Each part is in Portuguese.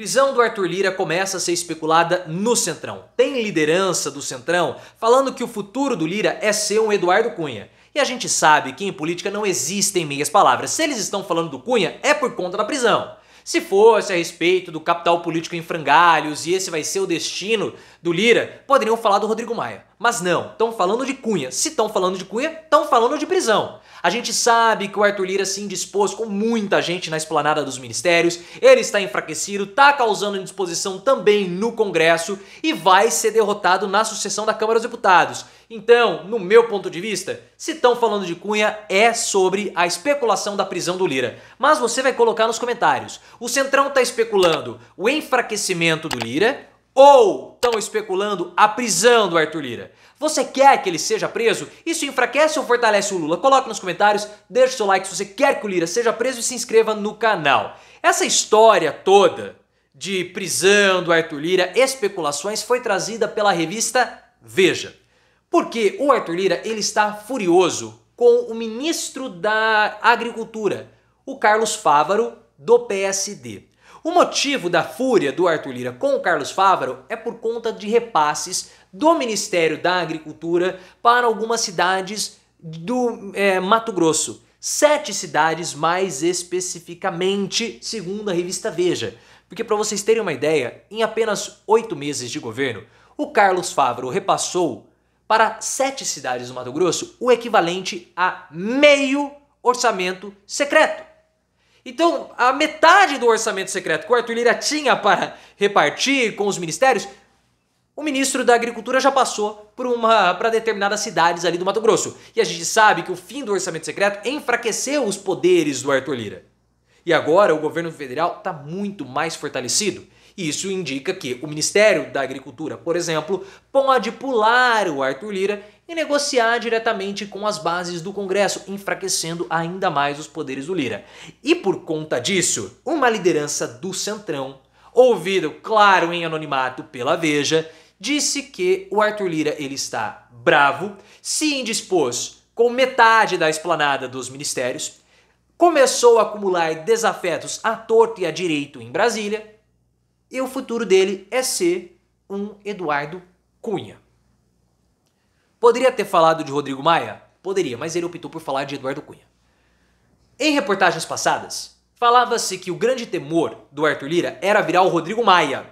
Prisão do Arthur Lira começa a ser especulada no Centrão. Tem liderança do Centrão falando que o futuro do Lira é ser um Eduardo Cunha. E a gente sabe que em política não existem meias palavras. Se eles estão falando do Cunha, é por conta da prisão. Se fosse a respeito do capital político em frangalhos e esse vai ser o destino do Lira, poderiam falar do Rodrigo Maia. Mas não, estão falando de Cunha. Se estão falando de Cunha, estão falando de prisão. A gente sabe que o Arthur Lira se indispôs com muita gente na esplanada dos ministérios, ele está enfraquecido, está causando indisposição também no Congresso e vai ser derrotado na sucessão da Câmara dos Deputados. Então, no meu ponto de vista, se estão falando de Cunha, é sobre a especulação da prisão do Lira. Mas você vai colocar nos comentários, o Centrão está especulando o enfraquecimento do Lira ou estão especulando a prisão do Arthur Lira? Você quer que ele seja preso? Isso enfraquece ou fortalece o Lula? Coloque nos comentários, deixe seu like se você quer que o Lira seja preso e se inscreva no canal. Essa história toda de prisão do Arthur Lira, especulações, foi trazida pela revista Veja. Porque o Arthur Lira ele está furioso com o ministro da Agricultura, o Carlos Fávaro, do PSD. O motivo da fúria do Arthur Lira com o Carlos Fávaro é por conta de repasses do Ministério da Agricultura para algumas cidades do Mato Grosso. 7 cidades mais especificamente, segundo a revista Veja. Porque para vocês terem uma ideia, em apenas 8 meses de governo, o Carlos Fávaro repassou para 7 cidades do Mato Grosso o equivalente a meio orçamento secreto. Então, a metade do orçamento secreto que o Arthur Lira tinha para repartir com os ministérios, o ministro da Agricultura já passou para determinadas cidades ali do Mato Grosso. E a gente sabe que o fim do orçamento secreto enfraqueceu os poderes do Arthur Lira. E agora o governo federal está muito mais fortalecido. E isso indica que o Ministério da Agricultura, por exemplo, pode pular o Arthur Lira e negociar diretamente com as bases do Congresso, enfraquecendo ainda mais os poderes do Lira. E por conta disso, uma liderança do Centrão, ouvido, claro, em anonimato pela Veja, disse que o Arthur Lira ele está bravo, se indispôs com metade da esplanada dos ministérios, começou a acumular desafetos à torto e à direito em Brasília, e o futuro dele é ser um Eduardo Cunha. Poderia ter falado de Rodrigo Maia? Poderia, mas ele optou por falar de Eduardo Cunha. Em reportagens passadas, falava-se que o grande temor do Arthur Lira era virar o Rodrigo Maia.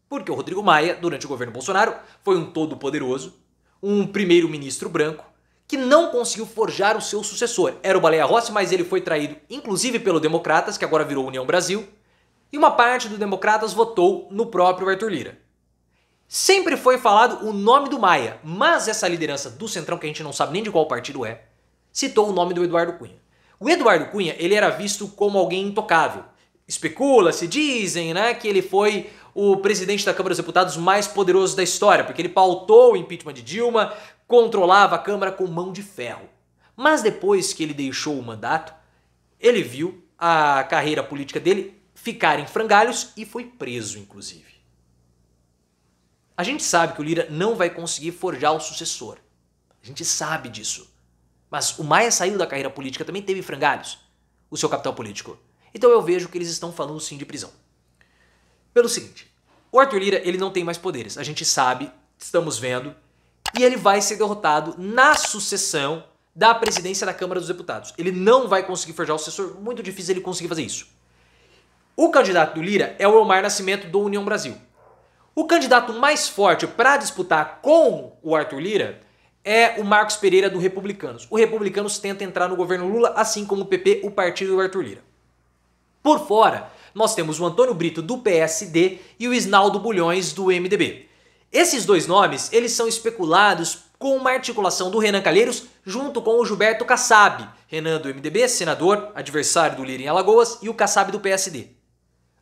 Porque o Rodrigo Maia, durante o governo Bolsonaro, foi um todo-poderoso, um primeiro-ministro branco, que não conseguiu forjar o seu sucessor. Era o Baleia Rossi, mas ele foi traído inclusive pelo Democratas, que agora virou União Brasil, e uma parte do Democratas votou no próprio Arthur Lira. Sempre foi falado o nome do Maia, mas essa liderança do Centrão, que a gente não sabe nem de qual partido é, citou o nome do Eduardo Cunha. O Eduardo Cunha, ele era visto como alguém intocável. Especula-se, dizem, né, que ele foi o presidente da Câmara dos Deputados mais poderoso da história, porque ele pautou o impeachment de Dilma, controlava a Câmara com mão de ferro. Mas depois que ele deixou o mandato, ele viu a carreira política dele ficar em frangalhos e foi preso, inclusive. A gente sabe que o Lira não vai conseguir forjar o sucessor. A gente sabe disso. Mas o Maia saiu da carreira política, também teve frangalhos, o seu capital político. Então eu vejo que eles estão falando sim de prisão. Pelo seguinte, o Arthur Lira ele não tem mais poderes. A gente sabe, estamos vendo, e ele vai ser derrotado na sucessão da presidência da Câmara dos Deputados. Ele não vai conseguir forjar o sucessor, muito difícil ele conseguir fazer isso. O candidato do Lira é o Elmar Nascimento do União Brasil. O candidato mais forte para disputar com o Arthur Lira é o Marcos Pereira do Republicanos. O Republicanos tenta entrar no governo Lula, assim como o PP, o partido do Arthur Lira. Por fora, nós temos o Antônio Brito do PSD e o Isnaldo Bulhões do MDB. Esses dois nomes, eles são especulados com uma articulação do Renan Calheiros junto com o Gilberto Kassab. Renan do MDB, senador, adversário do Lira em Alagoas, e o Kassab do PSD.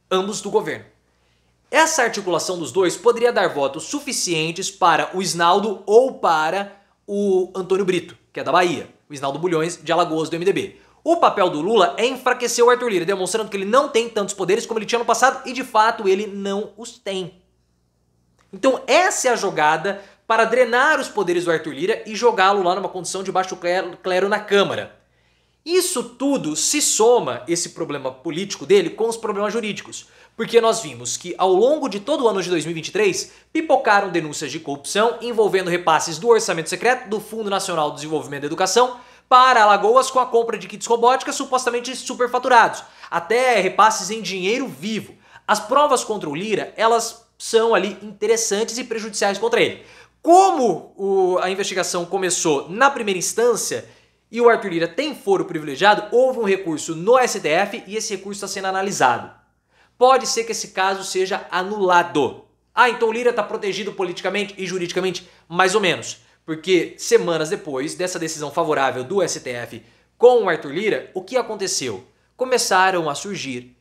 Ambos do governo. Essa articulação dos dois poderia dar votos suficientes para o Isnaldo ou para o Antônio Brito, que é da Bahia, o Isnaldo Bulhões de Alagoas do MDB. O papel do Lula é enfraquecer o Arthur Lira, demonstrando que ele não tem tantos poderes como ele tinha no passado e de fato ele não os tem. Então essa é a jogada para drenar os poderes do Arthur Lira e jogá-lo lá numa condição de baixo clero na Câmara. Isso tudo se soma, esse problema político dele, com os problemas jurídicos. Porque nós vimos que ao longo de todo o ano de 2023, pipocaram denúncias de corrupção envolvendo repasses do orçamento secreto do Fundo Nacional do Desenvolvimento da Educação para Alagoas com a compra de kits robótica supostamente superfaturados, até repasses em dinheiro vivo. As provas contra o Lira, elas são ali interessantes e prejudiciais contra ele. Como a investigação começou na primeira instância e o Arthur Lira tem foro privilegiado, houve um recurso no STF e esse recurso está sendo analisado. Pode ser que esse caso seja anulado. Ah, então o Lira está protegido politicamente e juridicamente? Mais ou menos. Porque semanas depois dessa decisão favorável do STF com o Arthur Lira, o que aconteceu? Começaram a surgir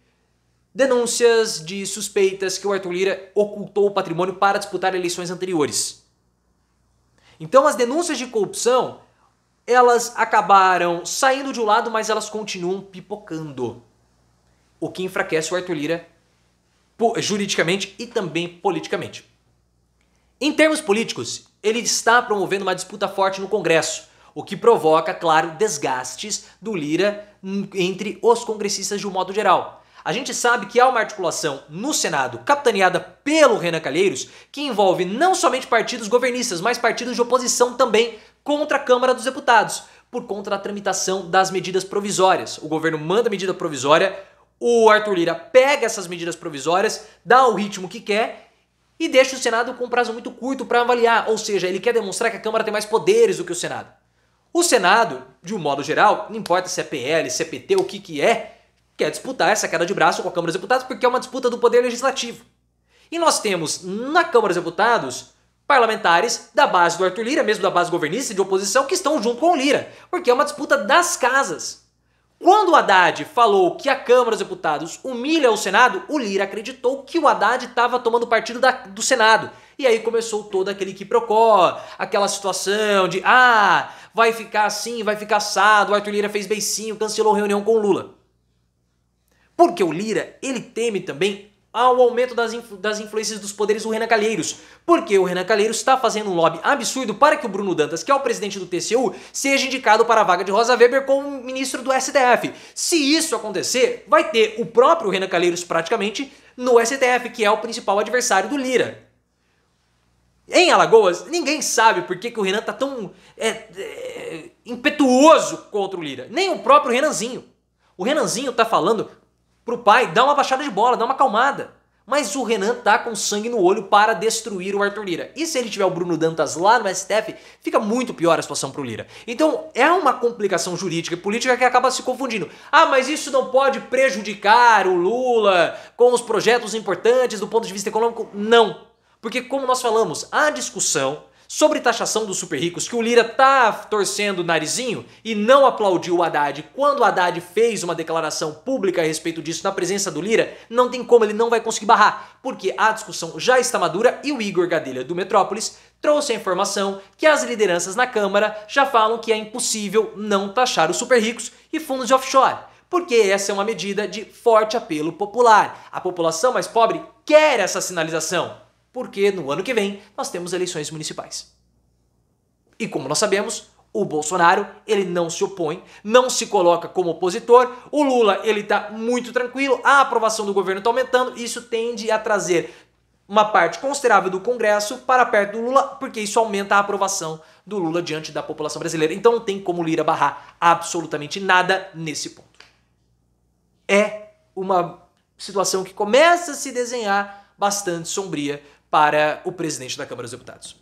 denúncias de suspeitas que o Arthur Lira ocultou o patrimônio para disputar eleições anteriores. Então as denúncias de corrupção, elas acabaram saindo de um lado, mas elas continuam pipocando. O que enfraquece o Arthur Lira juridicamente e também politicamente. Em termos políticos, ele está promovendo uma disputa forte no Congresso, o que provoca, claro, desgastes do Lira entre os congressistas de um modo geral. A gente sabe que há uma articulação no Senado, capitaneada pelo Renan Calheiros, que envolve não somente partidos governistas, mas partidos de oposição também contra a Câmara dos Deputados, por conta da tramitação das medidas provisórias. O governo manda medida provisória, o Arthur Lira pega essas medidas provisórias, dá o ritmo que quer e deixa o Senado com um prazo muito curto para avaliar, ou seja, ele quer demonstrar que a Câmara tem mais poderes do que o Senado. O Senado, de um modo geral, não importa se é PL, se é PT, o que é, quer disputar essa queda de braço com a Câmara dos Deputados porque é uma disputa do poder legislativo. E nós temos na Câmara dos Deputados parlamentares da base do Arthur Lira, mesmo da base governista e de oposição, que estão junto com o Lira, porque é uma disputa das casas. Quando o Haddad falou que a Câmara dos Deputados humilha o Senado, o Lira acreditou que o Haddad estava tomando partido do Senado. E aí começou todo aquele quiprocó, aquela situação de vai ficar assim, vai ficar assado, o Arthur Lira fez beicinho, cancelou reunião com o Lula. Porque o Lira, ele teme também ao aumento das influências dos poderes do Renan Calheiros. Porque o Renan Calheiros está fazendo um lobby absurdo para que o Bruno Dantas, que é o presidente do TCU, seja indicado para a vaga de Rosa Weber como ministro do STF. Se isso acontecer, vai ter o próprio Renan Calheiros praticamente no STF, que é o principal adversário do Lira. Em Alagoas, ninguém sabe por que o Renan está tão impetuoso contra o Lira. Nem o próprio Renanzinho. O Renanzinho está falando pro pai, dá uma baixada de bola, dá uma acalmada. Mas o Renan tá com sangue no olho para destruir o Arthur Lira. E se ele tiver o Bruno Dantas lá no STF, fica muito pior a situação pro Lira. Então é uma complicação jurídica e política que acaba se confundindo. Mas isso não pode prejudicar o Lula com os projetos importantes do ponto de vista econômico? Não. Porque como nós falamos, a discussão sobre taxação dos super ricos, que o Lira tá torcendo o narizinho e não aplaudiu o Haddad quando o Haddad fez uma declaração pública a respeito disso na presença do Lira, não tem como, ele não vai conseguir barrar, porque a discussão já está madura e o Igor Gadelha do Metrópolis trouxe a informação que as lideranças na Câmara já falam que é impossível não taxar os super ricos e fundos de offshore, porque essa é uma medida de forte apelo popular. A população mais pobre quer essa sinalização, porque no ano que vem nós temos eleições municipais. E como nós sabemos, o Bolsonaro, ele não se opõe, não se coloca como opositor, o Lula, ele tá muito tranquilo, a aprovação do governo está aumentando, isso tende a trazer uma parte considerável do Congresso para perto do Lula, porque isso aumenta a aprovação do Lula diante da população brasileira. Então não tem como o Lira barrar absolutamente nada nesse ponto. É uma situação que começa a se desenhar bastante sombria para o presidente da Câmara dos Deputados.